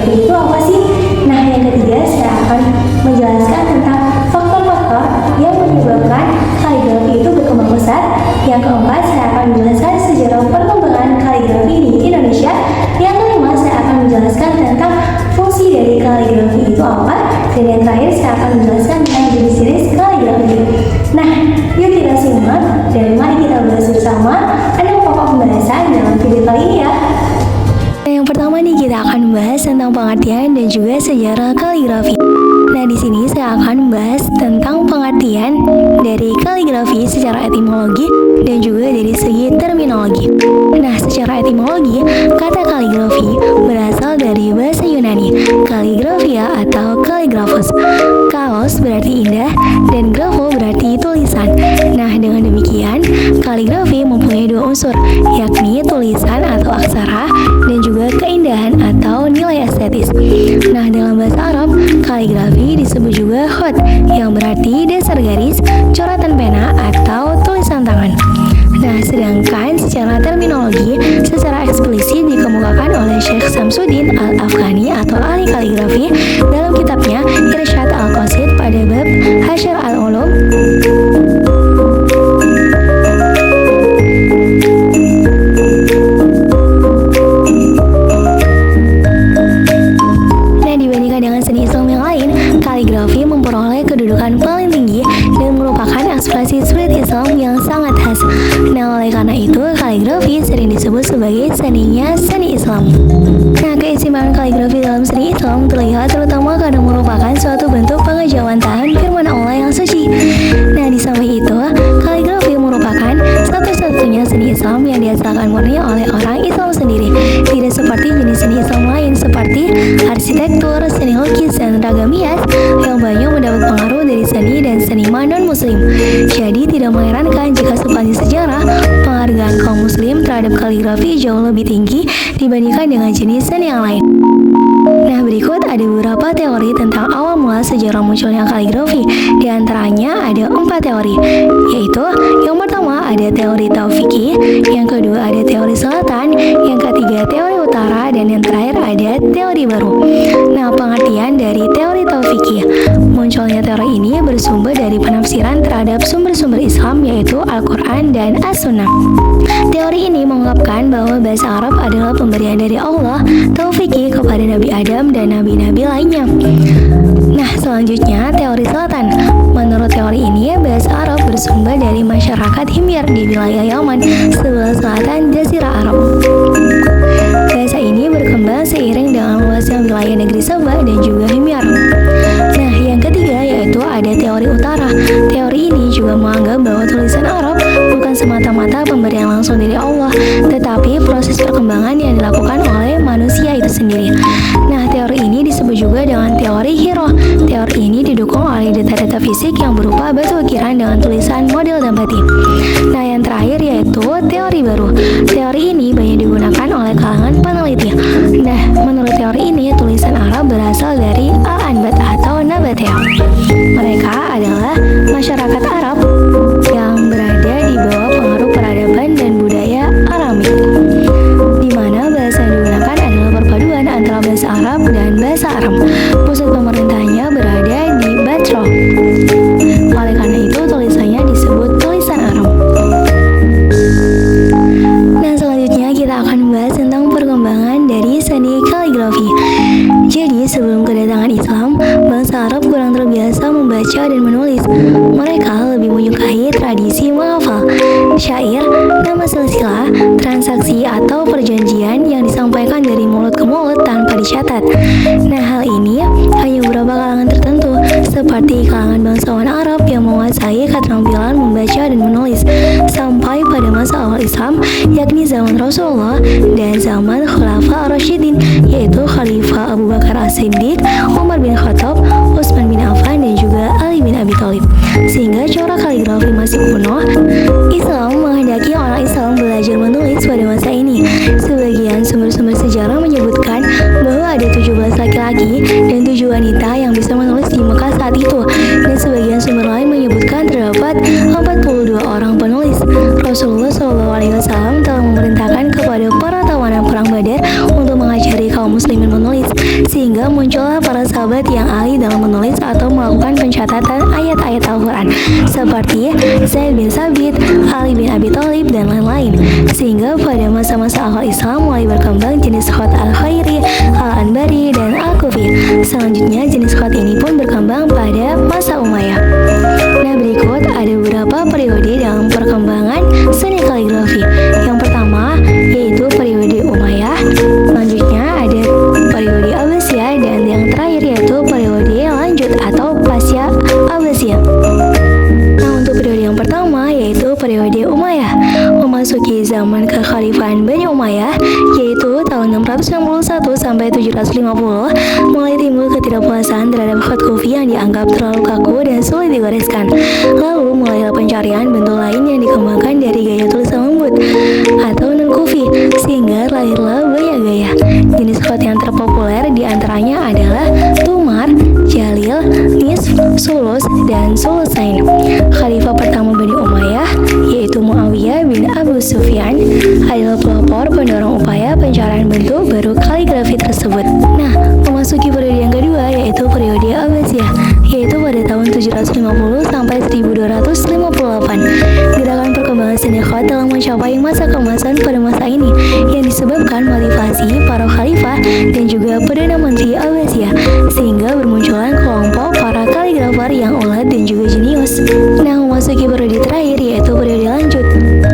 kaligrafi itu apa sih? Nah, yang ketiga saya akan menjelaskan tentang faktor-faktor yang menyebabkan kaligrafi itu berkembang pesat. Yang keempat, saya akan menjelaskan sejarah perkembangan kaligrafi di Indonesia. Yang kelima, saya akan menjelaskan tentang fungsi dari kaligrafi itu apa. Dan yang terakhir, saya akan menjelaskan tentang jenis-jenis kaligrafi. Nah, yuk kita simak dan mari kita bahas bersama 6 pokok pembahasan dalam video kali ini ya. Yang pertama nih, kita akan membahas tentang pengertian dan juga sejarah kaligrafi. Nah, di sini saya akan membahas tentang pengertian dari kaligrafi secara etimologi dan juga dari segi terminologi. Nah, secara etimologi, kata kaligrafi berasal dari bahasa Yunani, kaligrafia atau kaligrafos. Kalos berarti indah dan grafo berarti tulisan. Nah, dengan demikian, kaligrafi mempunyai dua unsur, yakni tulisan atau aksara dan juga keindahan atau nilai estetis. Nah, dalam bahasa Arab, kaligrafi disebut juga khat, yang berarti dasar garis, coretan pena atau tulisan tangan. Nah, sedangkan secara terminologi, secara eksplisit dikemukakan oleh Syekh Samsuddin Al-Afghani atau ahli kaligrafi dalam kitabnya Irsyad Al-Qasid pada bab Hasyar Al-Ulum. Nah, dibandingkan dengan seni Islam yang lain, kaligrafi memperoleh kedudukan paling tinggi dan merupakan ekspresi spirit Islam yang sangat khas. Nah, oleh karena itu, kaligrafi sering disebut sebagai seninya seni Islam. Nah, keistimewaan kaligrafi dalam seni Islam terlihat terutama karena merupakan suatu bentuk pengejawantahan firman Allah yang suci. Nah, di samping itu, kaligrafi merupakan satu-satunya seni Islam yang dihasilkan murni oleh orang Islam sendiri. Tidak seperti jenis seni Islam lain seperti arsitektur, seni lukis, dan ragam hias yang banyak mendapat pengaruh dari seni dan seniman non-muslim. Jadi tidak mengherankan jika sepanjang sejarah penghargaan kaum muslim terhadap kaligrafi jauh lebih tinggi dibandingkan dengan jenis seni yang lain. Nah, berikut ada beberapa teori tentang awal mula sejarah munculnya kaligrafi. Di antaranya ada 4 teori, yaitu yang pertama ada teori Taufiki, yang kedua ada teori selatan, yang ketiga teori utara, dan yang terakhir ada teori baru. Nah, pengertian dari teori Taufiki. Munculnya teori ini bersumber dari penafsiran terhadap sumber-sumber Islam, yaitu Al-Quran dan As-Sunnah. Teori ini mengungkapkan bahwa bahasa Arab adalah pemberian dari Allah Taufiki kepada Nabi Adam dan nabi-nabi lainnya. Nah, selanjutnya teori selatan. Menurut teori ini, bahasa Arab bersumber dari masyarakat Himyar di wilayah Yaman, sebelah selatan Jazirah Arab. Bahasa ini berkembang seiring dengan luasnya wilayah negeri Sabah dan juga Himyar. Nah, yang ketiga yaitu ada teori utara. Teori ini juga menganggap bahwa tulisan Arab bukan semata-mata pemberian langsung dari Allah, tetapi proses perkembangan yang dilakukan oleh manusia itu sendiri. Nah, teori ini disebut juga dengan teori Hiro. Teori ini didukung oleh data-data fisik yang berupa batu ukiran dengan tulisan model dan batik. Nah, yang terakhir yaitu teori baru. Teori ini banyak digunakan oleh kalangan peneliti. Nah, menurut teori ini, tulisan Arab berasal dari Al-Anbat atau Nabatea. Mereka adalah masyarakat Arab yang berada di bawah pengaruh peradaban dan budaya Aramik, di mana bahasa yang digunakan adalah perpaduan antara bahasa Arab dan bahasa Aram. Pusat pemerintahnya berada di Batra. Oleh karena itu, tulisannya disebut tulisan Aram. Nah, selanjutnya kita akan membahas tentang perkembangan dari seni kaligrafi. Jadi, sebelum kedatangan Islam, bangsa Arab kurang terbiasa membaca dan menulis. Mereka lebih menyukai tradisi menghafal, syair, nama silsilah, transaksi atau perjanjian yang disampaikan dari mulut ke mulut tanpa dicatat. Nah, hal ini hanya beberapa kalangan tertentu, seperti kalangan bangsawan Arab yang menguasai keterampilan membaca dan menulis. Sampai pada masa awal Islam, yakni zaman Rasulullah dan zaman Khulafa Ar-Rasyidin, yaitu Khalifah Abu Bakar As-Siddiq, Umar bin Khattab, Utsman bin Affan, dan juga Ali bin Abi Thalib. Sehingga corak kaligrafi masih kuno, Islam menghendaki orang Islam belajar menulis pada masa ini. Sebagian sumber-sumber sejarah menyebutkan bahwa ada 17 laki-laki dan 7 wanita yang bisa menulis di Mekah saat itu, dan sebagian sumber lain menyebutkan terdapat 42 orang penulis. Rasulullah SAW telah memerintahkan kepada para tawanan perang Badar untuk mengajari kaum muslimin menulis, sehingga muncullah para sahabat yang ahli dalam menulis atau melakukan pencatatan ayat-ayat Al-Quran seperti Zaid bin Sabit, Ali bin Abi Thalib, dan lain-lain. Sehingga pada masa-masa awal Islam mulai berkembang jenis khat Al-Khairi, Al-Anbari, dan Al-Kufi. Selanjutnya jenis khat ini pun berkembang pada masa Umayyah. Nah, berikut ada beberapa periode dalam perkembangan seni kaligrafi. Yang pertama yaitu periode Umayyah, selanjutnya ada periode Abbasiyah, dan yang terakhir yaitu periode lanjut atau pasca Abbasiyah. Nah, untuk periode yang pertama yaitu periode Umayyah, memasuki zaman kekhalifahan Bani Umayyah yaitu tahun 661 sampai 750, mulai timbul ketidakpuasan terhadap khat Kufi yang dianggap terlalu kaku dan sulit digoreskan. Lalu mulailah pencarian bentuk lain yang dikembangkan dari gaya tulisan lembut atau non-Kufi, sehingga lahirlah banyak gaya. Jenis khat yang terpopuler diantaranya adalah Tumar, Jalil, Nisf, Sulus, dan Sulusain. Khalifah pertama Bani Umayyah yaitu Muawiyah bin Abu Sufyan adalah pelopor pendorong upaya pencarian bentuk baru kaligrafi tersebut. Nah, memasuki periode yang kedua yaitu periode Abbasiyah, yaitu pada tahun 750 sampai 1258. Gerakan perkembangan seni khat telah mencapai masa keemasan pada masa ini yang disebabkan motivasi para khalifah dan juga perdana menteri Abbasiyah, sehingga bermunculan kelompok para kaligrafer yang ulet dan juga jenius. Nah, memasuki periode terakhir yaitu periode lanjut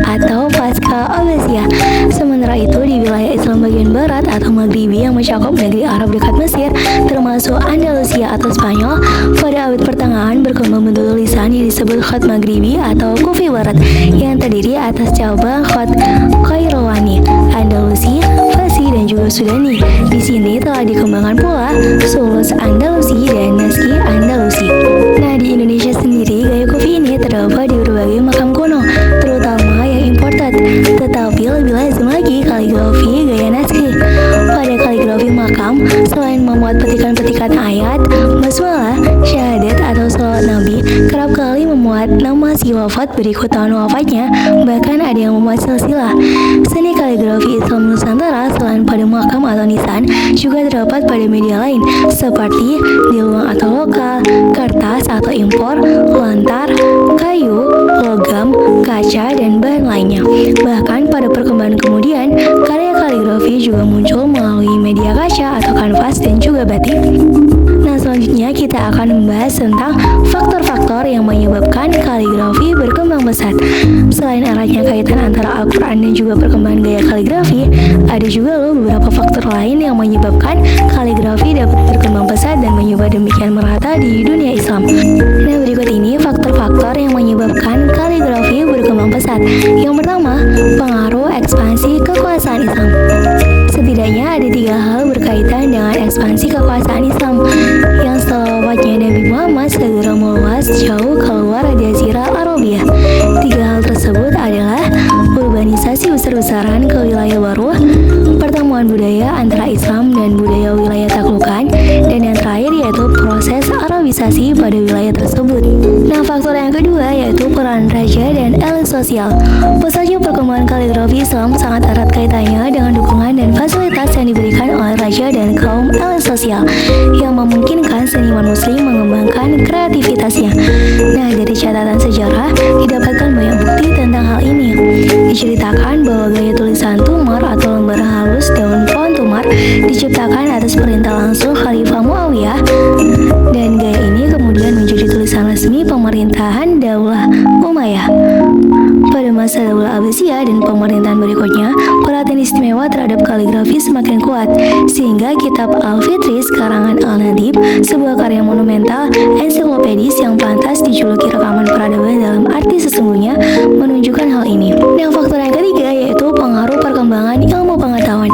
atau pasca Abbasiyah. Sementara itu di wilayah Islam bagian barat atau Maghribi yang mencakup negeri Arab dekat Mesir, termasuk Andalusia atau Spanyol, pada abad pertengahan berkembang bentuk tulisan yang disebut khat Maghribi atau Kufi Barat yang terdiri atas cabang khat Qayrawani, Andalusi, Farsi, dan juga Sudani. Di sini telah dikembangkan pula Sulus Andalusi dan Naskhi Andalusi. Nah, di Indonesia sendiri gaya Kufi ini terdapat di berbagai makam kuno, terutama yang imported. Tetapi lebih lazim lagi kaligrafi gaya Naskhi. Pada kaligrafi makam, selain memuat petikan-petikan ayat, basmalah, syahadat atau salawat Nabi, kerap kali memuat nama si wafat berikut tahun wafatnya, bahkan ada yang memuat silsilah. Seni kaligrafi Islam Nusantara selain pada makam atau nisan, juga terdapat pada media lain seperti di luang atau lokal, kertas atau impor, lontar, kayu, logam, kaca, dan bahan lainnya. Bahkan pada perkembangan kemudian, karya kaligrafi juga muncul melalui media kaca atau kanvas dan juga batik. Nah, selanjutnya kita akan membahas tentang faktor-faktor yang menyebabkan kaligrafi berkembang pesat. Selain eratnya kaitan antara Al-Quran dan juga perkembangan gaya kaligrafi, ada juga loh beberapa faktor lain yang menyebabkan kaligrafi dapat berkembang pesat dan menyebar demikian merata di dunia Islam. Nah, berikut ini faktor-faktor yang menyebabkan kaligrafi berkembang pesat. Yang pertama, pengaruh ekspansi kekuasaan Islam. Setidaknya ada 3 hal berkaitan dengan ekspansi kekuasaan Islam yang setelah wafatnya Nabi Muhammad segera meluas jauh keluar Jazirah Arabia. 3 hal tersebut adalah urbanisasi besar-besaran ke wilayah baru, pertemuan budaya antara Islam dan budaya wilayah taklukan, dan yang terakhir yaitu proses Arabisasi pada wilayah tersebut. Nah, faktor yang kedua yaitu peran raja dan elit sosial. Pesatnya perkembangan kaligrafi Islam sangat erat kaitannya dengan dukungan dan fasilitas yang diberikan oleh raja dan kaum elit sosial yang memungkinkan seniman muslim mengembangkan kreativitasnya. Nah, dari catatan sejarah didapatkan banyak bukti tentang hal ini. Diceritakan bahwa gaya tulisan tumar atau lembaran halus daun pohon tumar diciptakan atas perintah langsung Khalifah Muawiyah, dan gaya ini kemudian menjadi tulisan resmi pemerintahan Daulah Umayyah. Pada masa Daulah Abbasiyah dan pemerintahan berikutnya, perhatian istimewa terhadap kaligrafi semakin kuat, sehingga kitab Al-Fitris karangan Al-Nadib, sebuah karya monumental ensiklopedis yang pantas dijuluki rekaman peradaban dalam arti sesungguhnya, menunjukkan hal ini. Yang faktor yang ketiga yaitu pengaruh perkembangan ilmu pengetahuan.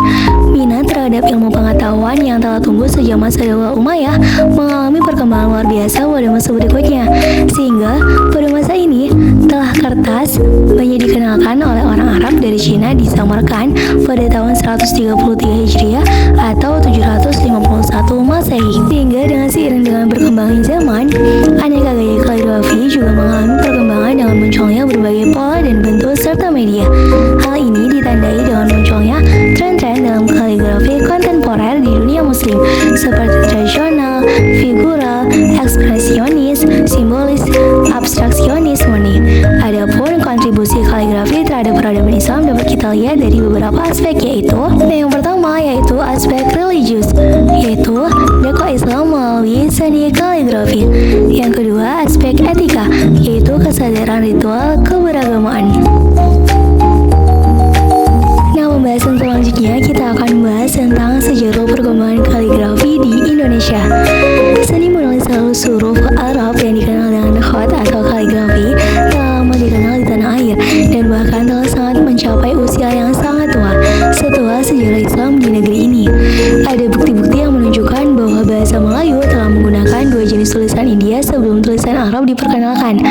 Minat terhadap ilmu pengetahuan yang telah tumbuh sejak masa Daulah Umayyah mengalami perkembangan luar biasa pada masa berikutnya, sehingga pada masa ini telah kertas banyak dikenalkan oleh orang Arab dari Cina di Samarkand pada tahun 133 Hijriah atau 751 Masehi. Sehingga dengan seiring dengan perkembangan zaman, aneka gaya kaligrafi juga mengalami perkembangan dengan munculnya berbagai pola dan bentuk serta media. Hal ini ditandai dengan munculnya tren-tren dalam kaligrafi kontemporer di dunia muslim seperti tradisional, figural, ekspresionis, simbolis, abstraksionis, murni. Adapun kontribusi kaligrafi terhadap peradaban Islam dapat kita lihat dari beberapa aspek, yaitu yang pertama yaitu aspek religius, yaitu dakwah Islam melalui seni kaligrafi. Yang kedua aspek etika, yaitu kesadaran ritual keberagamaan. Nah, pembahasan selanjutnya kita akan membahas tentang sejarah perkembangan kaligrafi di Indonesia. Seni menulis halus huruf Arab yang dikenal dengan khat atau kaligrafi telah lama dikenal di tanah air dan bahkan telah sangat mencapai usia yang sangat tua setelah sejarah Islam di negeri ini. Ada bukti-bukti yang menunjukkan bahwa bahasa Melayu telah menggunakan dua jenis tulisan India sebelum tulisan Arab diperkenalkan.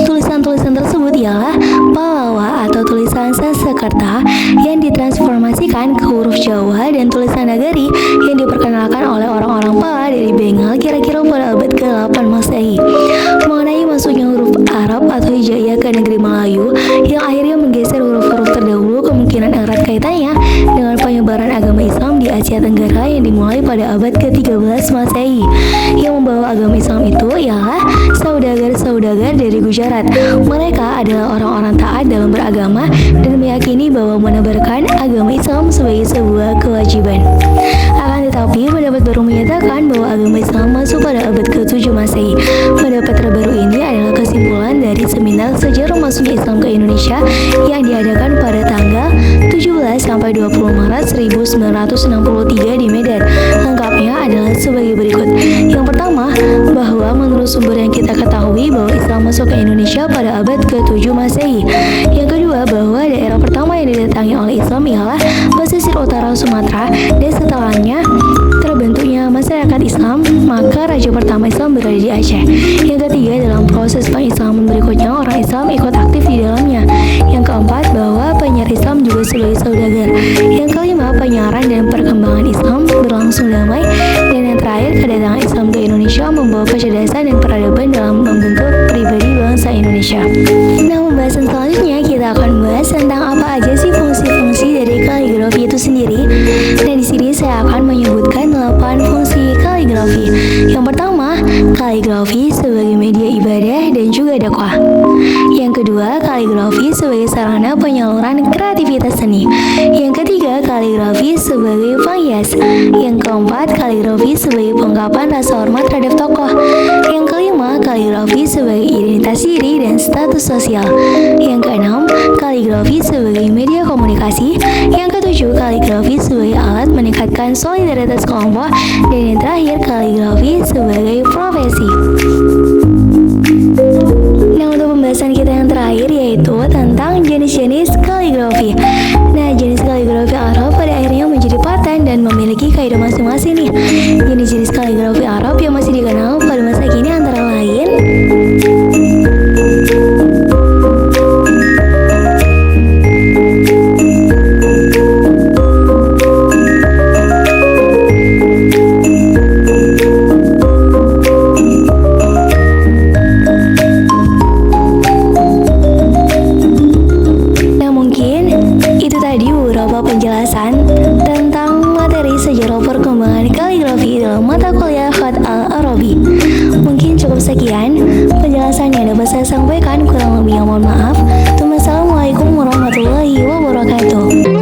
Tulisan-tulisan tersebut ialah Pallawa atau tulisan Sanskerta yang ditransformasikan ke huruf Jawa dan tulisan Nagari yang diperkenalkan oleh orang-orang Pala dari Bengal kira-kira pada abad ke-8 Masehi. Mengenai masuknya huruf Arab atau Hijaiyah ke negeri Melayu yang akhirnya menggeser huruf-huruf terdahulu, kemungkinan erat kaitannya dengan penyebaran agama Islam di Asia Tenggara yang dimulai pada abad ke-13 Masehi. Yang membawa agama Islam itu ialah saudagar-saudagar dari Gujarat. Mereka adalah orang-orang taat dalam beragama dan meyakini bahwa menebarkan agama Islam sebagai sebuah kewajiban. Akan tetapi, pendapat baru menyatakan bahwa agama Islam masuk pada abad ke-7 Masehi. Pendapat terbaru ini adalah kesimpulan dari seminar sejarah masuknya Islam ke Indonesia yang diadakan pada tanggal 17 sampai 20 Maret 1963 di Medan. Lengkapnya adalah sebagai berikut. Yang pertama, bahwa menurut sumber yang kita ketahui bahwa Islam masuk ke Indonesia pada abad ke-7 Masehi. Yang kedua, bahwa daerah pertama yang didatangi oleh Islam ialah pesisir utara Sumatera dan setelahnya terbentuknya masyarakat Islam, maka raja pertama Islam berada di Aceh. Yang ketiga, dalam proses pengislaman berikutnya orang Islam ikut aktif di dalamnya. Yang keempat, bahwa penyiar Islam juga sebagai saudagar. Yang kelima, penyiaran dan perkembangan Islam berlangsung damai. Dan yang terakhir, kedatangan Islam ke Indonesia membawa kecerdasan dan peradaban dalam membentuk pribadi bangsa Indonesia. Nah, pembahasan selanjutnya kita akan membahas tentang apa aja sih fungsi-fungsi dari kaligrafi itu sendiri. Nah, di sini saya akan menyebutkan 8 fungsi kaligrafi. Yang pertama, kaligrafi sebagai media ibadah dan juga dakwah. Yang kedua, kaligrafi sebagai sarana penyaluran kreativitas seni. Yang ketiga, kaligrafi sebagai penghias. Yang keempat, kaligrafi sebagai pengungkapan rasa hormat terhadap tokoh. Yang kelima, kaligrafi sebagai identitas diri dan status sosial. Yang keenam, kaligrafi sebagai media komunikasi. Yang ketujuh, kaligrafi sebagai alat meningkatkan solidaritas kelompok. Dan yang terakhir, kaligrafi sebagai profesi. Nah, untuk pembahasan kita yang terakhir yaitu tentang jenis-jenis kaligrafi. Nah, jenis kaligrafi Arab pada akhirnya menjadi paten dan memiliki kaidah masing-masing nih. Jenis-jenis kaligrafi Arab yang masih dikenal pada masa kini antara lain penjelasan tentang materi sejarah perkembangan kaligrafi dalam mata kuliah Khat Al-Arabi. Mungkin cukup sekian penjelasan yang dapat saya sampaikan, kurang lebihnya mohon maaf. Wassalamualaikum warahmatullahi wabarakatuh.